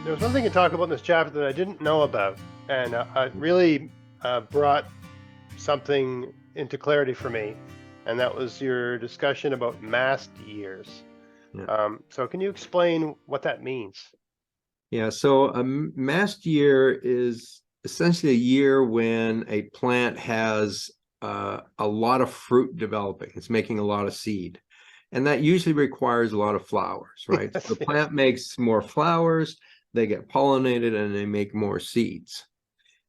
There was one thing you talk about in this chapter that I didn't know about, and it really brought something into clarity for me, and that was your discussion about mast years. Yeah. So can you explain what that means? Yeah. So a mast year is essentially a year when a plant has a lot of fruit developing. It's making a lot of seed. And that usually requires a lot of flowers, right? So Yes, the yes. plant makes more flowers, they get pollinated, and they make more seeds.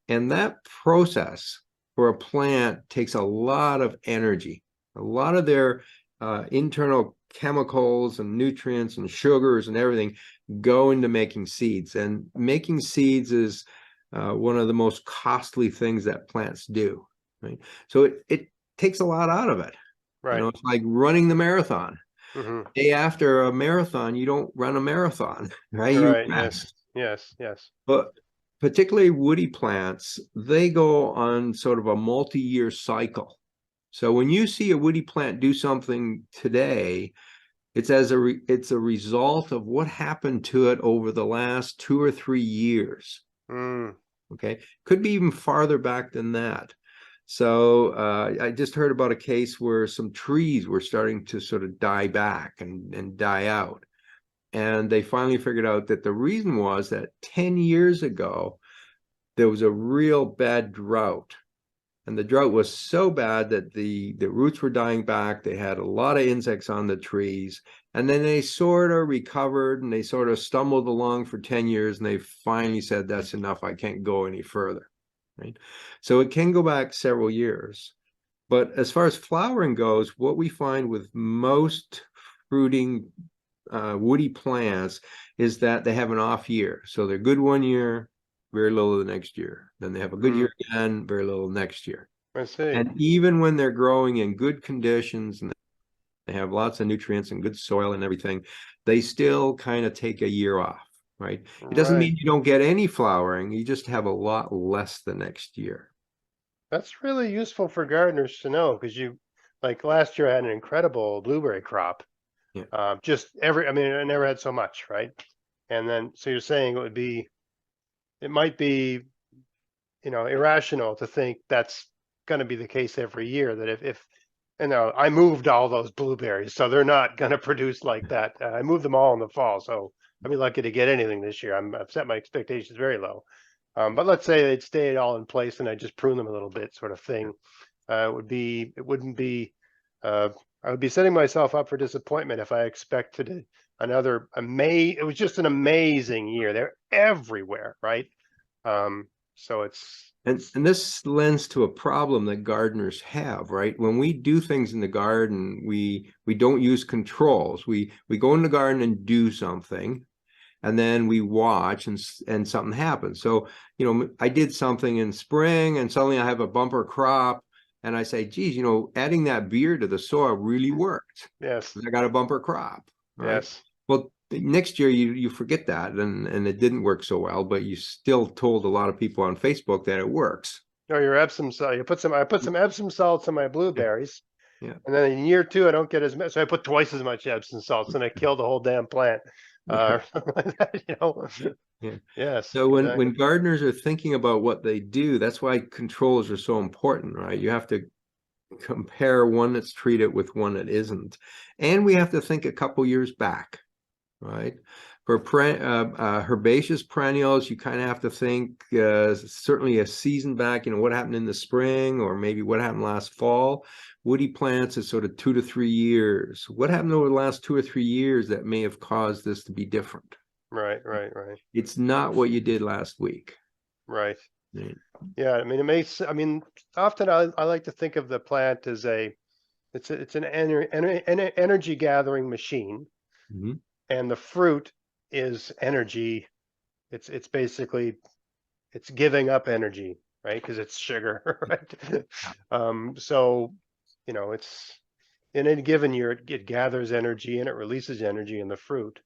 And that process for a plant takes a lot of energy. A lot of their internal chemicals and nutrients and sugars and everything go into making seeds. And making seeds is one of the most costly things that plants do, right? So it takes a lot out of it. You Right. know, it's like running the marathon. Hmm. Day after a marathon, you don't run a marathon, right? You Right. Yes. rest. Yes. Yes. But particularly woody plants, they go on sort of a multi-year cycle. So when you see a woody plant do something today, it's a result of what happened to it over the last 2 or 3 years. Mm. Okay, could be even farther back than that. So I just heard about a case where some trees were starting to sort of die back and die out. And they finally figured out that the reason was that 10 years ago, there was a real bad drought. And the drought was so bad that the roots were dying back. They had a lot of insects on the trees. And then they sort of recovered and they sort of stumbled along for 10 years. And they finally said, that's enough. I can't go any further. Right. So it can go back several years. But as far as flowering goes, what we find with most fruiting woody plants is that they have an off year. So they're good one year, very little the next year. Then they have a good Mm. year again, very little next year. I see. And even when they're growing in good conditions and they have lots of nutrients and good soil and everything, they still kind of take a year off, right? It doesn't Right. mean you don't get any flowering, you just have a lot less the next year. That's really useful for gardeners to know because like last year, I had an incredible blueberry crop. Yeah. I mean, I never had so much, right? And then, so you're saying it might be, irrational to think that's going to be the case every year. That if I moved all those blueberries, so they're not going to produce like that. I moved them all in the fall, so I'd be lucky to get anything this year. I've set my expectations very low. But let's say they'd stayed all in place and I just prune them a little bit, sort of thing. It wouldn't be, uh, I would be setting myself up for disappointment if I expected it was just an amazing year. They're everywhere, right? Um, so And it's, and this lends to a problem that gardeners have, right? When we do things in the garden, we don't use controls. We go in the garden and do something, and then we watch and something happens. So, I did something in spring and suddenly I have a bumper crop and I say, geez, adding that beer to the soil really worked. yes, I got a bumper crop, right? yes. Well, next year you forget that and it didn't work so well, but you still told a lot of people on Facebook that it works. No, your Epsom salt. I put some Epsom salts in my Yeah, blueberries, yeah, and then in year two, I don't get as much. So I put twice as much Epsom salts, and I kill the whole damn plant. yeah, You know. yeah. Yes, So when exactly. gardeners are thinking about what they do, that's why controls are so important, right? You have to compare one that's treated with one that isn't. And we have to think a couple years back, right? For herbaceous perennials, you kind of have to think certainly a season back, what happened in the spring or maybe what happened last fall. Woody plants is sort of 2 to 3 years. What happened over the last 2 or 3 years that may have caused this to be different? Right, right, right, It's not what you did last week. right. Right. Yeah, I mean, I mean, often I like to think of the plant as it's an energy gathering machine, Mhm. and the fruit is energy. It's basically it's giving up energy, right? Because it's sugar, right? So, it's in any given year, it gathers energy and it releases energy in the fruit.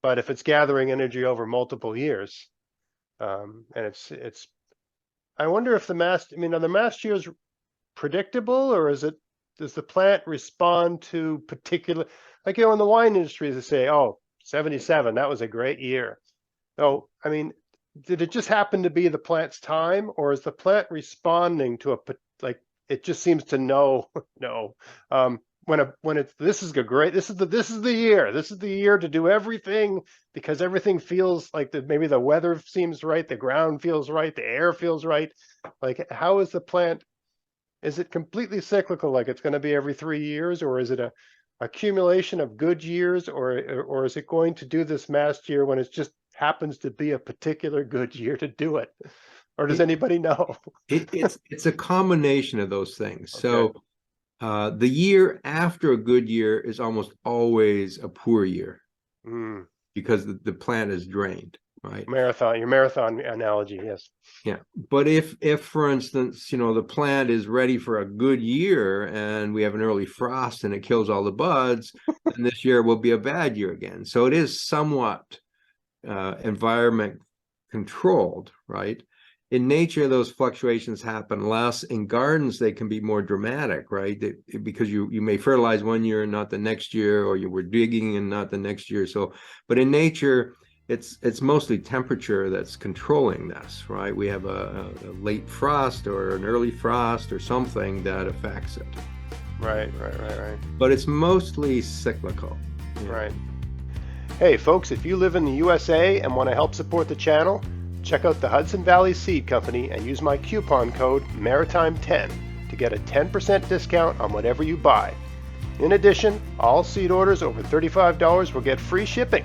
But if it's gathering energy over multiple years, and I wonder if I mean, are the mast years predictable, or does the plant respond to particular, like, in the wine industry, they say, oh, 77, that was a great year. So, I mean, did it just happen to be the plant's time, or is the plant responding to like it just seems to know no when it's this is a great this is the year to do everything because everything feels like maybe the weather seems right, the ground feels right, the air feels right. Like how is the plant? Is it completely cyclical, like it's going to be every 3 years, or is it a accumulation of good years, or is it going to do this mast year when it just happens to be a particular good year to do it? Or does It, anybody know? it's a combination of those things. Okay. So the year after a good year is almost always a poor year Mm. because the plant is drained, right? Your marathon analogy, yes. Yeah. But if for instance, the plant is ready for a good year and we have an early frost and it kills all the buds, then this year will be a bad year again. So it is somewhat environment controlled, right? In nature, those fluctuations happen less. In gardens, they can be more dramatic, right? Because you may fertilize one year and not the next year, or you were digging and not the next year. So, but in nature, it's mostly temperature that's controlling this, right? We have a late frost or an early frost or something that affects it. Right. But it's mostly cyclical. Yeah. Right. Hey, folks, if you live in the USA and want to help support the channel, check out the Hudson Valley Seed Company and use my coupon code MARITIME10 to get a 10% discount on whatever you buy. In addition, all seed orders over $35 will get free shipping.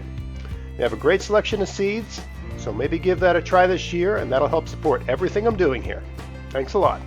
They have a great selection of seeds, so maybe give that a try this year, and that'll help support everything I'm doing here. Thanks a lot.